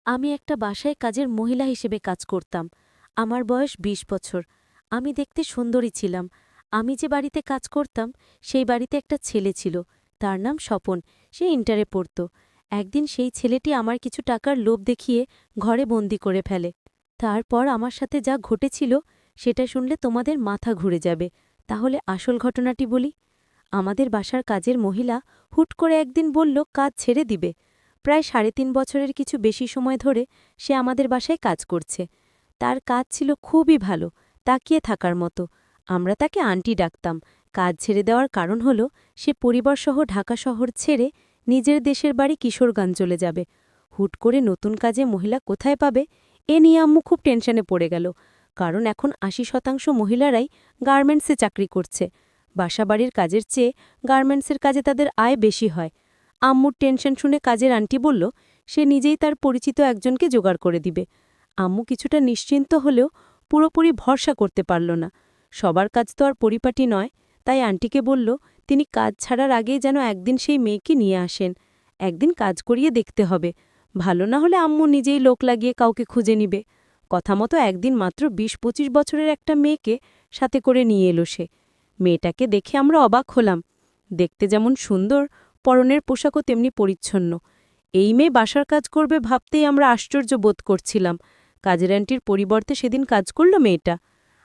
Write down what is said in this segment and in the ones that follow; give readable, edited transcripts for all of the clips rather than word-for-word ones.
আমি একটা বাসায় কাজের মহিলা হিসেবে কাজ করতাম। আমার বয়স ২০ বছর। আমি দেখতে সুন্দরী ছিলাম। আমি যে বাড়িতে কাজ করতাম, সেই বাড়িতে একটা ছেলে ছিল। তার নাম স্বপন। সে ইন্টারে পড়ত। একদিন সেই ছেলেটি আমার কিছু টাকার লোভ দেখিয়ে ঘরে বন্দি করে ফেলে। তারপর আমার সাথে যা ঘটেছিল, সেটা শুনলে তোমাদের মাথা ঘুরে যাবে। তাহলে আসল ঘটনাটি বলি। আমাদের বাসার কাজের মহিলা হুট করে একদিন বলল কাজ ছেড়ে দিবে। প্রায় ৩.৫ বছরের কিছু বেশি সময় ধরে সে আমাদের বাসায় কাজ করছে। তার কাজ ছিল খুবই ভালো, তাকিয়ে থাকার মতো। আমরা তাকে আন্টি ডাকতাম। কাজ ছেড়ে দেওয়ার কারণ হল সে পরিবারসহ ঢাকা শহর ছেড়ে নিজের দেশের বাড়ি কিশোরগঞ্জ চলে যাবে। হুট করে নতুন কাজে মহিলা কোথায় পাবে, এ নিয়ে আম্মু খুব টেনশনে পড়ে গেল। কারণ এখন ৮০% মহিলারাই গার্মেন্টসে চাকরি করছে। বাসাবাড়ির কাজের চেয়ে গার্মেন্টসের কাজে তাদের আয় বেশি হয়। আম্মুর টেনশন শুনে কাজের আন্টি বলল সে নিজেই তার পরিচিত একজনকে জোগাড় করে দিবে। আম্মু কিছুটা নিশ্চিন্ত হলেও পুরোপুরি ভরসা করতে পারল না। সবার কাজ তো আর পরিপাটি নয়, তাই আন্টিকে বলল তিনি কাজ ছাড়ার আগেই যেন একদিন সেই মেয়েকে নিয়ে আসেন। একদিন কাজ করিয়ে দেখতে হবে। ভালো না হলে আম্মু নিজেই লোক লাগিয়ে কাউকে খুঁজে নিবে। কথা মতো একদিন মাত্র ২০-২৫ বছরের একটা মেয়েকে সাথে করে নিয়ে এলো সে। মেয়েটাকে দেখে আমরা অবাক হলাম। দেখতে যেমন সুন্দর, পরনের পোশাকও তেমনি পরিচ্ছন্ন। এই মেয়ে বাসার কাজ করবে ভাবতেই আমরা আশ্চর্য বোধ করছিলাম। কাজের আন্টির পরিবর্তে সেদিন কাজ করল মেয়েটা।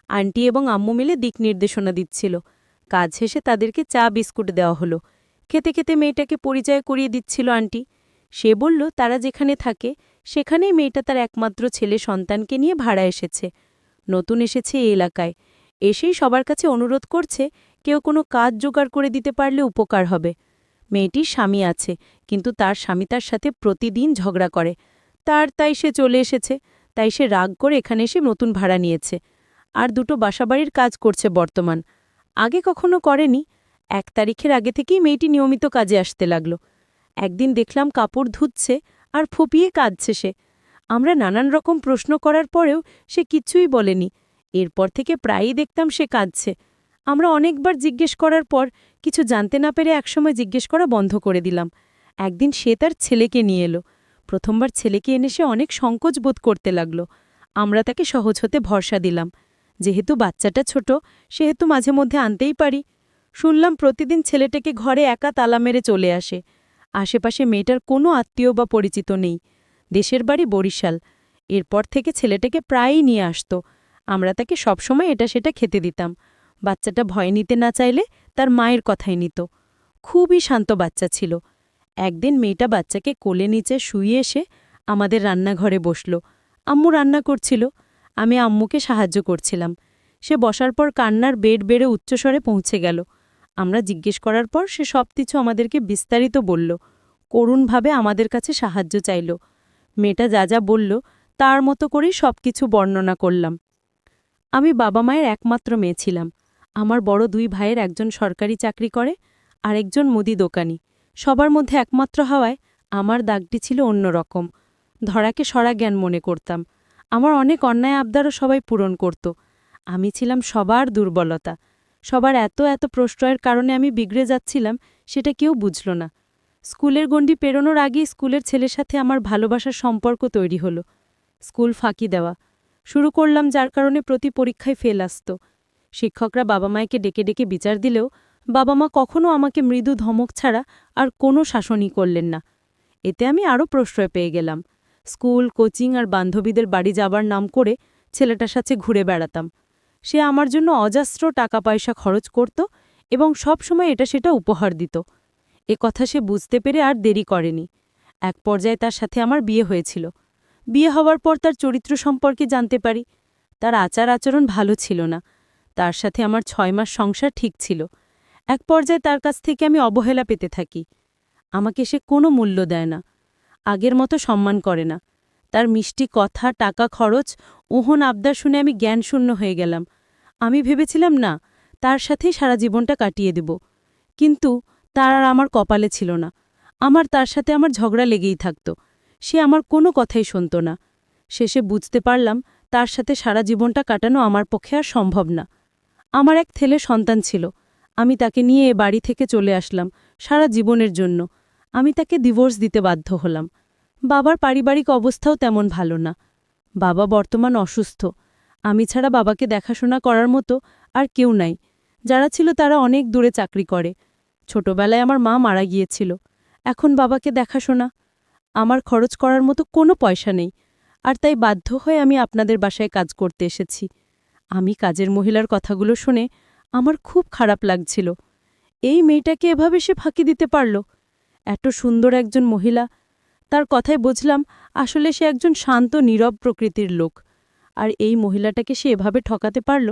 আন্টি এবং আম্মু মিলে দিক নির্দেশনা দিচ্ছিল। কাজ শেষে তাদেরকে চা বিস্কুট দেওয়া হলো। খেতে খেতে মেয়েটাকে পরিচয় করিয়ে দিচ্ছিল আন্টি। সে বলল তারা যেখানে থাকে সেখানেই মেয়েটা তার একমাত্র ছেলে সন্তানকে নিয়ে ভাড়া এসেছে। নতুন এসেছে এই এলাকায়। এসেই সবার কাছে অনুরোধ করছে কেউ কোনো কাজ জোগাড় করে দিতে পারলে উপকার হবে। মেয়েটির স্বামী আছে, কিন্তু তার স্বামী তার সাথে প্রতিদিন ঝগড়া করে। তাই সে চলে এসেছে। তাই সে রাগ করে এখানে এসে নতুন ভাড়া নিয়েছে। আর দুটো বাসাবাড়ির কাজ করছে বর্তমান। আগে কখনো করেনি। ১ তারিখের আগে থেকেই মেয়েটি নিয়মিত কাজে আসতে লাগল। একদিন দেখলাম কাপড় ধুচ্ছে আর ফুপিয়ে কাঁদছে সে। আমরা নানান রকম প্রশ্ন করার পরেও সে কিছুই বলেনি। এরপর থেকে প্রায়ই দেখতাম সে কাঁদছে। আমরা অনেকবার জিজ্ঞেস করার পর কিছু জানতে না পেরে একসময় জিজ্ঞেস করা বন্ধ করে দিলাম। একদিন সে তার ছেলেকে নিয়ে এলো। প্রথমবার ছেলেকে এনে সে অনেক সংকোচ বোধ করতে লাগল। আমরা তাকে সহজ হতে ভরসা দিলাম। যেহেতু বাচ্চাটা ছোট, সেহেতু মাঝে মধ্যে আনতেই পারি। শুনলাম প্রতিদিন ছেলেটাকে ঘরে একা তালা মেরে চলে আসে। আশেপাশে মেয়েটার কোনো আত্মীয় বা পরিচিত নেই। দেশের বাড়ি বরিশাল। এরপর থেকে ছেলেটাকে প্রায়ই নিয়ে আসত। আমরা তাকে সবসময় এটা সেটা খেতে দিতাম। বাচ্চাটা ভয় নিতে না চাইলে তার মায়ের কথাই নিত। খুবই শান্ত বাচ্চা ছিল। একদিন মেয়েটা বাচ্চাকে কোলে নিচে শুইয়ে এসে আমাদের রান্নাঘরে বসল। আম্মু রান্না করছিল। আমি আম্মুকে সাহায্য করছিলাম। সে বসার পর কান্নার বেড় বেড়ে উচ্চস্বরে পৌঁছে গেল। আমরা জিজ্ঞেস করার পর সে সবকিছু আমাদেরকে বিস্তারিত বলল। করুণভাবে আমাদের কাছে সাহায্য চাইল। মেয়েটা যা যা বলল তার মতো করেই সবকিছু বর্ণনা করলাম। আমি বাবা মায়ের একমাত্র মেয়ে ছিলাম। আমার বড় ২ ভাইয়ের একজন সরকারি চাকরি করে, আরেকজন মুদি দোকানি। সবার মধ্যে একমাত্র হওয়ায় আমার দাগটি ছিল অন্যরকম। ধরাকে সরা জ্ঞান মনে করতাম। আমার অনেক অন্যায় আবদারও সবাই পূরণ করত। আমি ছিলাম সবার দুর্বলতা। সবার এত এত প্রশ্রয়ের কারণে আমি বিগড়ে যাচ্ছিলাম, সেটা কেউ বুঝল না। স্কুলের গণ্ডি পেরোনোর আগেই স্কুলের ছেলের সাথে আমার ভালোবাসার সম্পর্ক তৈরি হলো। স্কুল ফাঁকি দেওয়া শুরু করলাম, যার কারণে প্রতি পরীক্ষায় ফেল আসত। শিক্ষকরা বাবা মায়েকে ডেকে ডেকে বিচার দিলেও বাবা মা কখনো আমাকে মৃদু ধমক ছাড়া আর কোনো শাসনই করলেন না। এতে আমি আরও প্রশ্রয় পেয়ে গেলাম। স্কুল, কোচিং আর বান্ধবীদের বাড়ি যাবার নাম করে ছেলেটার সাথে ঘুরে বেড়াতাম। সে আমার জন্য অজস্র টাকা পয়সা খরচ করত এবং সব সময় এটা সেটা উপহার দিত। এ কথা সে বুঝতে পেরে আর দেরি করেনি। এক পর্যায়ে তার সাথে আমার বিয়ে হয়েছিল। বিয়ে হওয়ার পর তার চরিত্র সম্পর্কে জানতে পারি। তার আচার আচরণ ভালো ছিল না। তার সাথে আমার ৬ মাস সংসার ঠিক ছিল। এক পর্যায়ে তার কাছ থেকে আমি অবহেলা পেতে থাকি। আমাকে সে কোনো মূল্য দেয় না। আগের মতো সম্মান করে না। তার মিষ্টি কথা, টাকা খরচ, ওহন আবদার শুনে আমি জ্ঞানশূন্য হয়ে গেলাম। আমি ভেবেছিলাম না, তার সাথেই সারা জীবনটা কাটিয়ে দেব। কিন্তু তার আর আমার কপালে ছিল না। তার সাথে আমার ঝগড়া লেগেই থাকত। সে আমার কোনো কথাই শুনত না। শেষে বুঝতে পারলাম তার সাথে সারা জীবনটা কাটানো আমার পক্ষে আর সম্ভব না। আমার এক ছেলে সন্তান ছিল। আমি তাকে নিয়ে এ বাড়ি থেকে চলে আসলাম সারা জীবনের জন্য। আমি তাকে ডিভোর্স দিতে বাধ্য হলাম। বাবার পারিবারিক অবস্থাও তেমন ভালো না। বাবা বর্তমান অসুস্থ। আমি ছাড়া বাবাকে দেখাশোনা করার মতো আর কেউ নাই। যারা ছিল তারা অনেক দূরে চাকরি করে। ছোটবেলায় আমার মা মারা গিয়েছিল। এখন বাবাকে দেখাশোনা, আমার খরচ করার মতো কোনো পয়সা নেই। আর তাই বাধ্য হয়ে আমি আপনাদের বাসায় কাজ করতে এসেছি। আমি কাজের মহিলার কথাগুলো শুনে আমার খুব খারাপ লাগছিল। এই মেয়েটাকে এভাবে সে ফাঁকি দিতে পারল? এত সুন্দর একজন মহিলা, তার কথায় বুঝলাম আসলে সে একজন শান্ত নীরব প্রকৃতির লোক। আর এই মহিলাটাকে সে এভাবে ঠকাতে পারল?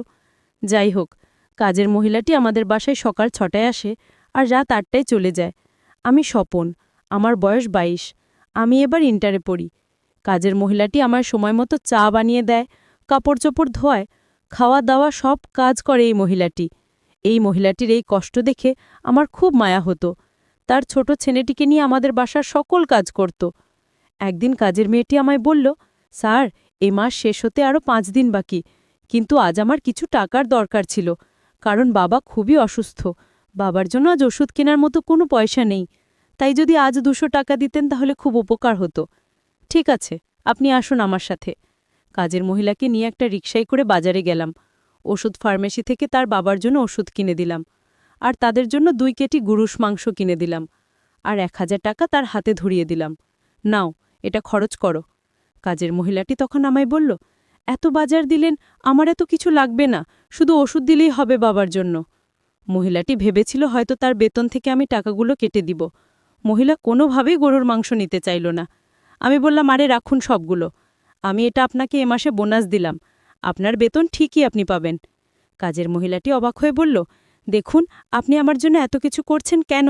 যাই হোক, কাজের মহিলাটি আমাদের বাসায় সকাল 6টায় আসে আর রাত 8টায় চলে যায়। আমি স্বপন, আমার বয়স 22। আমি এবার ইন্টারে পড়ি। কাজের মহিলাটি আমার সময়মতো চা বানিয়ে দেয়, কাপড় চোপড় ধোয়ায়, খাওয়া দাওয়া সব কাজ করে এই মহিলাটি। এই মহিলাটির এই কষ্ট দেখে আমার খুব মায়া হতো। তার ছোট ছেলেটিকে নিয়ে আমাদের বাসার সকল কাজ করত। একদিন কাজের মেয়েটি আমায় বলল, স্যার, এ মাস শেষ হতে আরও 5 দিন বাকি, কিন্তু আজ আমার কিছু টাকার দরকার ছিল, কারণ বাবা খুবই অসুস্থ। বাবার জন্য আজ ওষুধ কেনার মতো কোনো পয়সা নেই। তাই যদি আজ 200 টাকা দিতেন তাহলে খুব উপকার হতো। ঠিক আছে, আপনি আসুন আমার সাথে। কাজের মহিলাকে নিয়ে একটা রিকশায় করে বাজারে গেলাম। ওষুধ ফার্মেসি থেকে তার বাবার জন্য ওষুধ কিনে দিলাম। আর তাদের জন্য 2 কেজি গরুর মাংস কিনে দিলাম। আর 1000 টাকা তার হাতে ধরিয়ে দিলাম। নাও, এটা খরচ করো। কাজের মহিলাটি তখন আমায় বলল, এত বাজার দিলেন, আমার এত কিছু লাগবে না, শুধু ওষুধ দিলেই হবে বাবার জন্য। মহিলাটি ভেবেছিল হয়তো তার বেতন থেকে আমি টাকাগুলো কেটে দিব। মহিলা কোনোভাবেই গরুর মাংস নিতে চাইল না। আমি বললাম, আরে রাখুন সবগুলো, আমি এটা আপনাকে এ মাসে বোনাস দিলাম, আপনার বেতন ঠিকই আপনি পাবেন। কাজের মহিলাটি অবাক হয়ে বলল, দেখুন, আপনি আমার জন্য এত কিছু করছেন কেন?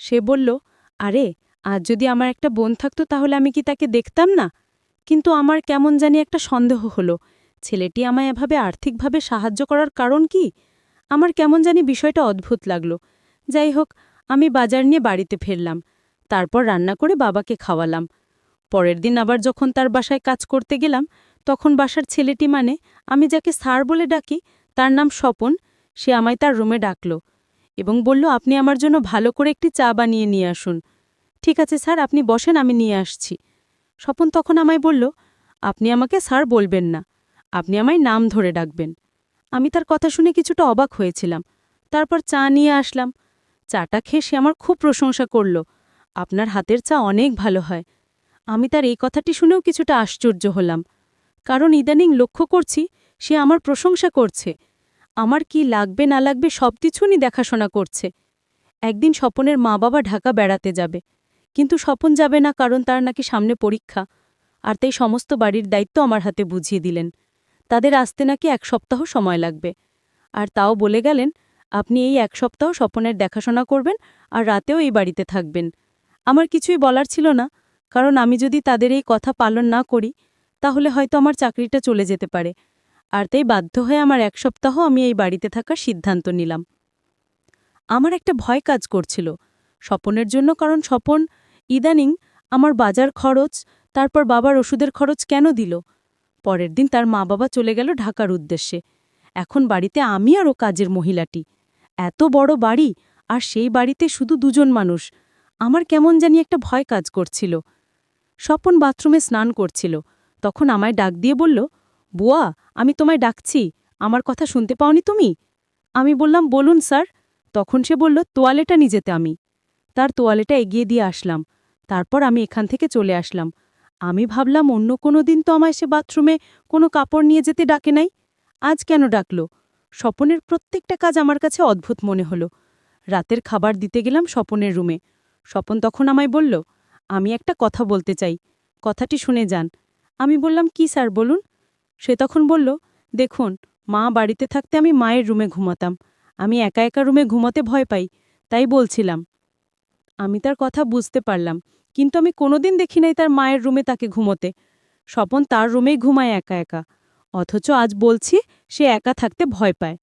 সে বলল, আরে, আজ যদি আমার একটা বোন থাকতো তাহলে আমি কি তাকে দেখতাম না? কিন্তু আমার কেমন জানি একটা সন্দেহ হলো, ছেলেটি আমায় এভাবে আর্থিকভাবে সাহায্য করার কারণ কি? আমার কেমন জানি বিষয়টা অদ্ভুত লাগল। যাই হোক, আমি বাজার নিয়ে বাড়িতে ফিরলাম। তারপর রান্না করে বাবাকে খাওয়ালাম। পরের দিন আবার যখন তার বাসায় কাজ করতে গেলাম, তখন বাসার ছেলেটি, মানে আমি যাকে স্যার বলে ডাকি, তার নাম স্বপন, সে আমায় তার রুমে ডাকল এবং বলল, আপনি আমার জন্য ভালো করে একটি চা বানিয়ে নিয়ে আসুন। ঠিক আছে স্যার, আপনি বসেন, আমি নিয়ে আসছি। স্বপন তখন আমায় বলল, আপনি আমাকে স্যার বলবেন না, আপনি আমায় নাম ধরে ডাকবেন। আমি তার কথা শুনে কিছুটা অবাক হয়েছিলাম। তারপর চা নিয়ে আসলাম। চাটা খেয়ে সে আমার খুব প্রশংসা করল, আপনার হাতের চা অনেক ভালো হয়। আমি তার এই কথাটি শুনেও কিছুটা আশ্চর্য হলাম, কারণ ইদানিং লক্ষ্য করছি সে আমার প্রশংসা করছে, আমার কি লাগবে না লাগবে সব কিছুই দেখাশোনা করছে। একদিন স্বপনের মা বাবা ঢাকা বেড়াতে যাবে, কিন্তু স্বপন যাবে না, কারণ তার নাকি সামনে পরীক্ষা। আর তাই সমস্ত বাড়ির দায়িত্ব আমার হাতে বুঝিয়ে দিলেন। তাদের আসতে নাকি 1 সপ্তাহ সময় লাগবে। আর তাও বলে গেলেন, আপনি এই 1 সপ্তাহ স্বপনের দেখাশোনা করবেন আর রাতেও এই বাড়িতে থাকবেন। আমার কিছুই বলার ছিল না, কারণ আমি যদি তাদের এই কথা পালন না করি তাহলে হয়তো আমার চাকরিটা চলে যেতে পারে। আর তাই বাধ্য হয়ে আমার 1 সপ্তাহ আমি এই বাড়িতে থাকার সিদ্ধান্ত নিলাম। আমার একটা ভয় কাজ করছিল স্বপনের জন্য, কারণ স্বপন ইদানিং আমার বাজার খরচ, তারপর বাবার ওষুধের খরচ কেন দিল। পরের দিন তার মা বাবা চলে গেল ঢাকার উদ্দেশ্যে। এখন বাড়িতে আমি আর ও কাজের মহিলাটি। এত বড় বাড়ি, আর সেই বাড়িতে শুধু 2 জন মানুষ। আমার কেমন জানি একটা ভয় কাজ করছিল। স্বপন বাথরুমে স্নান করছিল, তখন আমায় ডাক দিয়ে বলল, বুয়া, আমি তোমায় ডাকছি, আমার কথা শুনতে পাওনি তুমি? আমি বললাম, বলুন স্যার। তখন সে বলল, তোয়ালেটা নিয়ে যেতে। আমি তার তোয়ালেটা এগিয়ে দিয়ে আসলাম। তারপর আমি এখান থেকে চলে আসলাম। আমি ভাবলাম অন্য কোনো দিন তো আমায় সে বাথরুমে কোনো কাপড় নিয়ে যেতে ডাকে নাই, আজ কেন ডাকল? স্বপনের প্রত্যেকটা কাজ আমার কাছে অদ্ভুত মনে হলো। রাতের খাবার দিতে গেলাম স্বপনের রুমে। স্বপন তখন আমায় বলল, আমি একটা কথা বলতে চাই, কথাটি শুনে যান। আমি বললাম, কি স্যার, বলুন। সে তখন বলল, দেখুন, মা বাড়িতে থাকতে আমি মায়ের রুমে ঘুমাতাম, আমি একা একা রুমে ঘুমাতে ভয় পাই, তাই বলছিলাম। আমি তার কথা বুঝতে পারলাম, কিন্তু আমি কোনোদিন দেখি নাই তার মায়ের রুমে তাকে ঘুমোতে। স্বপন তার রুমেই ঘুমায় একা একা, অথচ আজ বলছি সে একা থাকতে ভয় পায়।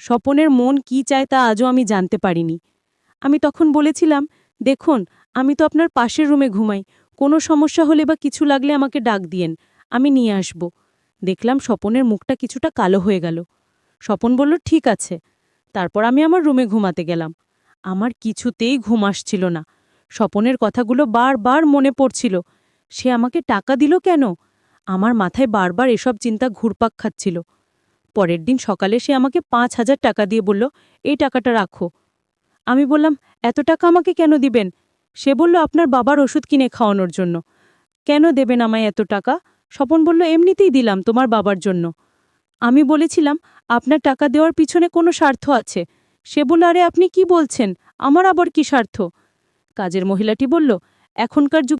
স্বপনের মন কি চায় তা আজও আমি জানতে পারিনি। আমি তখন বলেছিলাম, দেখুন, আমি তো আপনার পাশের রুমে ঘুমাই, কোনো সমস্যা হলে বা কিছু লাগলে আমাকে ডাক দিয়েন, আমি নিয়ে আসব। দেখলাম স্বপনের মুখটা কিছুটা কালো হয়ে গেল। স্বপন বলল, ঠিক আছে। তারপর আমি আমার রুমে ঘুমাতে গেলাম। আমার কিছুতেই ঘুম আসছিল না। স্বপনের কথাগুলো বারবার মনে পড়ছিল। সে আমাকে টাকা দিল কেন? আমার মাথায় বারবার এসব চিন্তা ঘুরপাক খাচ্ছিল। পরের দিন সকালে সে আমাকে ৫,০০০ টাকা দিয়ে বলল, এই টাকাটা রাখো। আমি বললাম, এত টাকা আমাকে কেন দিবেন? সে বলল, আপনার বাবার ওষুধ কিনে খাওয়ানোর জন্য। কেন দেবেন আমায় এত টাকা? স্বপন বলল, এমনিতেই দিলাম তোমার বাবার জন্য। আমি বলেছিলাম, আপনার টাকা দেওয়ার পিছনে কোনো স্বার্থ আছে। সে বলল, আরে আপনি কি বলছেন? আমার আবার কি স্বার্থ? কাজের মহিলাটি বলল, এখনকার যুগে